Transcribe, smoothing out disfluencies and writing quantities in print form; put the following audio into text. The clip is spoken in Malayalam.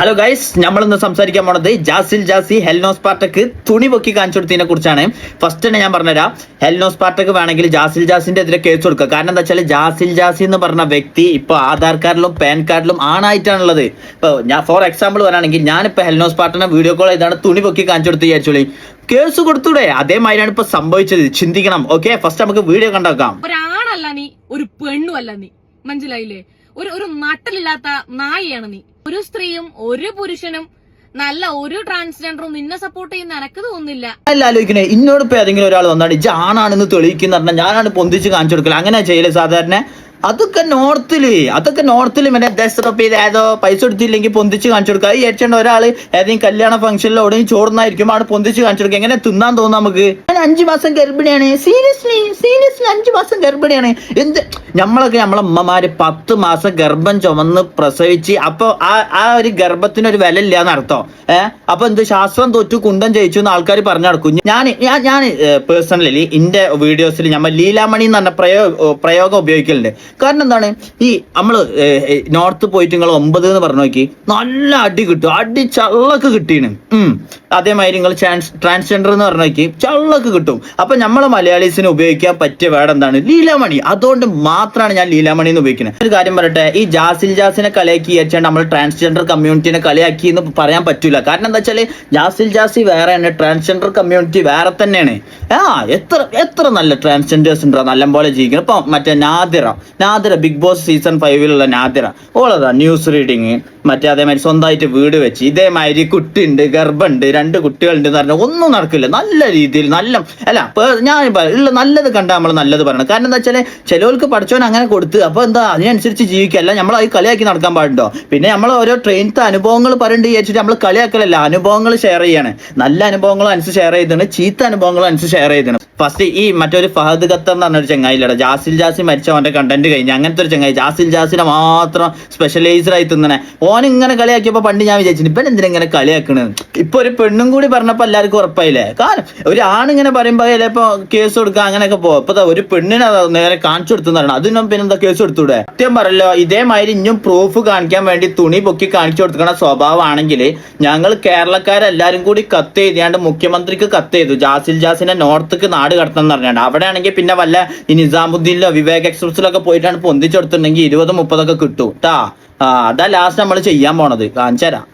ഹലോ ഗൈസ്, നമ്മളിന്ന് സംസാരിക്കാൻ പോണത് ജാസി ഹെൽനോസ് പാർട്ടക്ക് തുണി പൊക്കി കാണിച്ചു കൊടുത്തതിനെ കുറിച്ചാണ്. ഫസ്റ്റ് തന്നെ ഞാൻ പറഞ്ഞുതരാം, ഹെൽനോസ് പാർട്ടക്ക് വേണമെങ്കിൽ ജാസിന്റെ എതിരെ കേസ് കൊടുക്കുക. കാരണം എന്താ വെച്ചാൽ ജാസി എന്ന് പറഞ്ഞ വ്യക്തി ഇപ്പൊ ആധാർ കാർഡിലും പാൻ കാർഡിലും ആണായിട്ടാണുള്ളത്. ഇപ്പൊ ഞാൻ ഫോർ എക്സാമ്പിൾ പറയുകയാണെങ്കിൽ ഞാനിപ്പോ ഹെൽനോസ് പാർട്ടിനെ വീഡിയോ കോൾ ചെയ്താണ് തുണി പൊക്കി കാണിച്ചു കൊടുത്ത് വിചാരിച്ചോളി, കേസ് കൊടുത്തൂടെ? അതേമാതിരിയാണ് ഇപ്പൊ സംഭവിച്ചത്. ചിന്തിക്കണം. ഓക്കെ, ഫസ്റ്റ് നമുക്ക് വീഡിയോ കണ്ടേക്കാം. ഒരാണല്ല നീ, ഒരു പെണ്ണുമല്ല നീ, മനസ്സിലായില്ലേ? ഒരു നട്ടലില്ലാത്ത നായിയാണ് നീ. ഒരു സ്ത്രീയും ഒരു പുരുഷനും നല്ല ഒരു ട്രാൻസ്ജെൻഡറും നിന്നെ സപ്പോർട്ട് ചെയ്യുന്ന എനക്ക് തോന്നുന്നില്ല. അല്ല, ആലോചിക്കണേ, ഇന്നോട് ഏതെങ്കിലും ഒരാൾ വന്നാണ് ഇജ്ജ് ആണാണെന്ന് തെളിയിക്കുന്ന പറഞ്ഞാൽ ഞാനാണ് പൊന്തിച്ച് കാണിച്ചു കൊടുക്കല. അങ്ങനെ ചെയ്യല് സാധാരണ. അതൊക്കെ നോർത്തില് മറ്റേ ഡെസ്ക്ടോപ്പ് ചെയ്ത് ഏതോ പൈസ കൊടുത്തില്ലെങ്കിൽ പൊന്തിച്ച് കാണിച്ചു കൊടുക്കുക. ഈ ഏച്ചേണ്ട ഒരാള് ഏതെങ്കിലും കല്യാണ ഫംഗ്ഷനിലോ ഉടനെ ചോറുന്നായിരിക്കും ആണ് പൊന്തിച്ച് കാണിച്ചു കൊടുക്കുക. എങ്ങനെ തിന്നാൻ തോന്നും നമുക്ക്? ഞാൻ 5 മാസം ഗർഭിണിയാണ്. സീരിയസ്ലി 5 മാസം ഗർഭിണിയാണ്. എന്ത് നമ്മളൊക്കെ നമ്മളെ അമ്മമാര് 10 മാസം ഗർഭം ചുമന്ന് പ്രസവിച്ച് അപ്പൊ ആ ഒരു ഗർഭത്തിനൊരു വില ഇല്ലാന്ന് അർത്ഥം. അപ്പൊ എന്ത് ശാസ്ത്രം തോറ്റു കുണ്ടം ജയിച്ചു എന്ന് ആൾക്കാർ പറഞ്ഞു നടക്കും. ഞാൻ പേഴ്സണലി എന്റെ വീഡിയോസിൽ നമ്മൾ ലീലാമണി എന്ന് പറഞ്ഞ പ്രയോഗം ഉപയോഗിക്കലുണ്ട്. കാരണം എന്താണ്, ഈ നമ്മള് നോർത്ത് പോയിട്ട് നിങ്ങൾ 9 എന്ന് പറഞ്ഞു നോക്കി, നല്ല അടി കിട്ടും. അടി ചള്ളക്ക് കിട്ടീന്. അതേമാതിരി നിങ്ങൾ ട്രാൻസ്ജെൻഡർ എന്ന് പറഞ്ഞു നോക്കി, ചള്ളക്ക് കിട്ടും. അപ്പൊ നമ്മള് മലയാളീസിന് ഉപയോഗിക്കാൻ പറ്റിയ വേർഡ് എന്താണ്? ലീലാമണി. അതുകൊണ്ട് മാത്രമാണ് ഞാൻ ലീലാമണി എന്ന് ഉപയോഗിക്കുന്നത്. ഒരു കാര്യം പറയട്ടെ, ഈ ജാസിനെ കളിയാക്കി വെച്ചാൽ നമ്മൾ ട്രാൻസ്ജെൻഡർ കമ്മ്യൂണിറ്റിനെ കളിയാക്കി എന്ന് പറയാൻ പറ്റൂല. കാരണം എന്താ വെച്ചാല് ജാസി വേറെയാണ്, ട്രാൻസ്ജെൻഡർ കമ്മ്യൂണിറ്റി വേറെ തന്നെയാണ്. എത്ര നല്ല ട്രാൻസ്ജെൻഡേഴ്സ് ഉണ്ടോ നല്ലപോലെ ജീവിക്കണം. ഇപ്പൊ മറ്റേ Nadira big boss season 5 Nadira ഓളതാ ന്യൂസ് റീഡിങ്, മറ്റേ അതേമാതിരി സ്വന്തമായിട്ട് വീട് വെച്ച്, ഇതേമാതിരി കുട്ടിയുണ്ട്, ഗർഭമുണ്ട്, 2 കുട്ടികളുണ്ട് എന്ന് പറഞ്ഞാൽ ഒന്നും നടക്കില്ല. നല്ല രീതിയിൽ ഞാൻ ഉള്ള നല്ലത് കണ്ടാൽ നമ്മൾ നല്ലത് പറയണം. കാരണം എന്താ വെച്ചാൽ ചിലവർക്ക് പഠിച്ചവൻ അങ്ങനെ കൊടുത്ത് അപ്പൊ എന്താ അതിനനുസരിച്ച് ജീവിക്കല്ല. നമ്മൾ അത് കളിയാക്കി നടക്കാൻ പാടുണ്ടോ? പിന്നെ നമ്മൾ ഓരോ ട്രെയിനത്തെ അനുഭവങ്ങൾ പറയേണ്ടി വിചാരിച്ചിട്ട് നമ്മൾ കളിയാക്കലല്ല, അനുഭവങ്ങൾ ഷെയർ ചെയ്യാണ്. നല്ല അനുഭവങ്ങളും അനുസരിച്ച് ഷെയർ ചെയ്താണ്, ചീത്ത അനുഭവങ്ങളും അനുസരിച്ച് ഷെയർ ചെയ്താണ്. ഫസ്റ്റ് ഈ മറ്റൊരു ഫഹദ് ഖത്തർ എന്ന് പറഞ്ഞൊരു ചങ്ങായില്ലട, ജാസി മരിച്ച അവന്റെ കണ്ടന്റ് കഴിഞ്ഞ് അങ്ങനത്തെ ഒരു ചങ്ങായി ജാസിനെ മാത്രം സ്പെഷ്യലൈസ്ഡ് ആയി തിന്നണേ. ഓൻ ഇങ്ങനെ കളിയാക്കിയപ്പോ പണ്ട് ഞാൻ വിചാരിച്ചു ഇപ്പൊ എന്തിനാ ഇങ്ങനെ കളിയാക്കണത്. ഇപ്പൊ ഒരു പെണ്ണും കൂടി പറഞ്ഞപ്പോ എല്ലാവർക്കും ഉറപ്പായില്ലേ. കാരണം ഒരു ആണിങ്ങനെ പറയുമ്പോ ചിലപ്പോ കേസ് കൊടുക്കുക അങ്ങനെയൊക്കെ പോകും. ഇപ്പൊ ഒരു പെണ്ണിനെ നേരെ കാണിച്ചു കൊടുത്തെന്ന് പറയണം, അതിനും പിന്നെന്താ കേസ് കൊടുത്തൂടെ? സത്യം പറയല്ലോ, ഇതേമാതിരി ഇഞ്ഞും പ്രൂഫ് കാണിക്കാൻ വേണ്ടി തുണി പൊക്കി കാണിച്ചു കൊടുക്കുന്ന സ്വഭാവമാണെങ്കിൽ ഞങ്ങൾ കേരളക്കാരെല്ലാരും കൂടി കത്ത് എഴുതിയാണ്ട് മുഖ്യമന്ത്രിക്ക് കത്ത് ചെയ്തു, ജാസിനെ നോർത്തേക്ക് നാട് കടത്തണം എന്ന് പറഞ്ഞാണ്ട്. അവിടെ ആണെങ്കിൽ പിന്നെ വല്ല ഈ നിസാമുദ്ദീനിലോ വിവേക് എക്സ്പ്രസിലൊക്കെ പോയിട്ടാണ് പൊന്തിച്ചെടുത്തിട്ടുണ്ടെങ്കിൽ 20-30 ഒക്കെ കിട്ടും കേട്ടാ. അതാ ലാസ്റ്റ് നമ്മൾ ചെയ്യാൻ പോണത്. കാണിച്ചു തരാം.